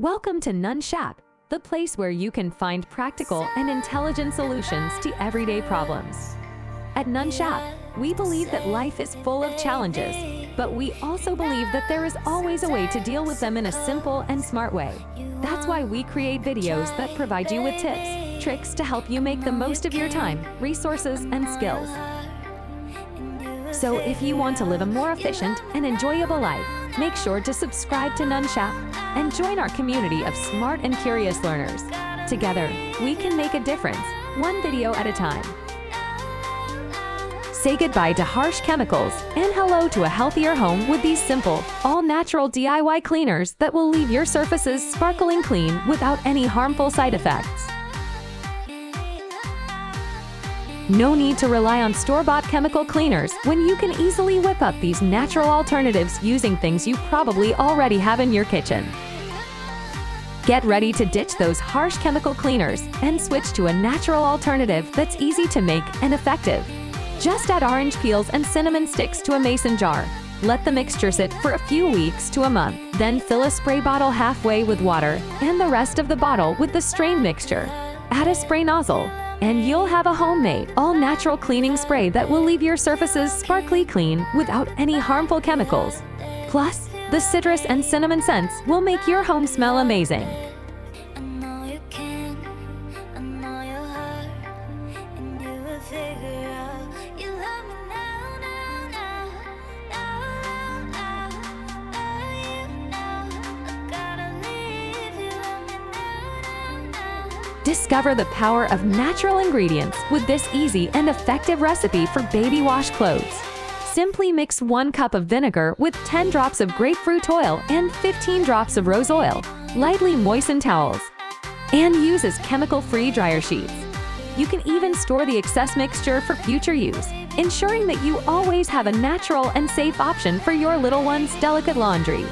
Welcome to Nunshap, the place where you can find practical and intelligent solutions to everyday problems. At Nunshap, we believe that life is full of challenges, but we also believe that there is always a way to deal with them in a simple and smart way. That's why we create videos that provide you with tips, tricks to help you make the most of your time, resources, and skills. So if you want to live a more efficient and enjoyable life, make sure to subscribe to Nunshap and join our community of smart and curious learners. Together, we can make a difference, one video at a time. Say goodbye to harsh chemicals and hello to a healthier home with these simple, all-natural DIY cleaners that will leave your surfaces sparkling clean without any harmful side effects. No need to rely on store-bought chemical cleaners when you can easily whip up these natural alternatives using things you probably already have in your kitchen. Get ready to ditch those harsh chemical cleaners and switch to a natural alternative that's easy to make and effective. Just add orange peels and cinnamon sticks to a mason jar. Let the mixture sit for a few weeks to a month. Then fill a spray bottle halfway with water and the rest of the bottle with the strained mixture. Add a spray nozzle, and you'll have a homemade, all-natural cleaning spray that will leave your surfaces sparkly clean without any harmful chemicals. Plus, the citrus and cinnamon scents will make your home smell amazing. Discover the power of natural ingredients with this easy and effective recipe for baby wash clothes. Simply mix 1 cup of vinegar with 10 drops of grapefruit oil and 15 drops of rose oil. Lightly moisten towels and use as chemical-free dryer sheets. You can even store the excess mixture for future use, ensuring that you always have a natural and safe option for your little one's delicate laundry.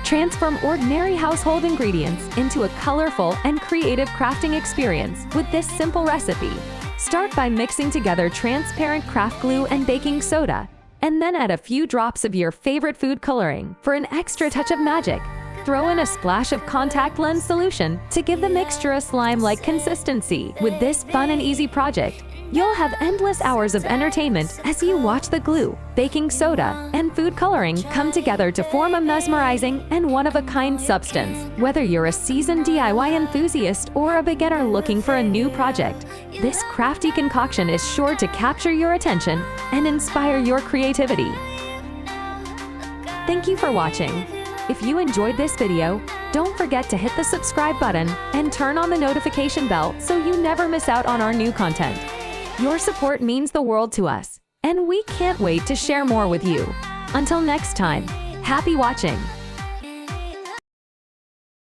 Transform ordinary household ingredients into a colorful and creative crafting experience with this simple recipe. Start by mixing together transparent craft glue and baking soda, and then add a few drops of your favorite food coloring for an extra touch of magic. Throw in a splash of contact lens solution to give the mixture a slime-like consistency. With this fun and easy project, you'll have endless hours of entertainment as you watch the glue, baking soda, and food coloring come together to form a mesmerizing and one-of-a-kind substance. Whether you're a seasoned DIY enthusiast or a beginner looking for a new project, this crafty concoction is sure to capture your attention and inspire your creativity. Thank you for watching. If you enjoyed this video, don't forget to hit the subscribe button and turn on the notification bell so you never miss out on our new content. Your support means the world to us, and we can't wait to share more with you. Until next time, happy watching!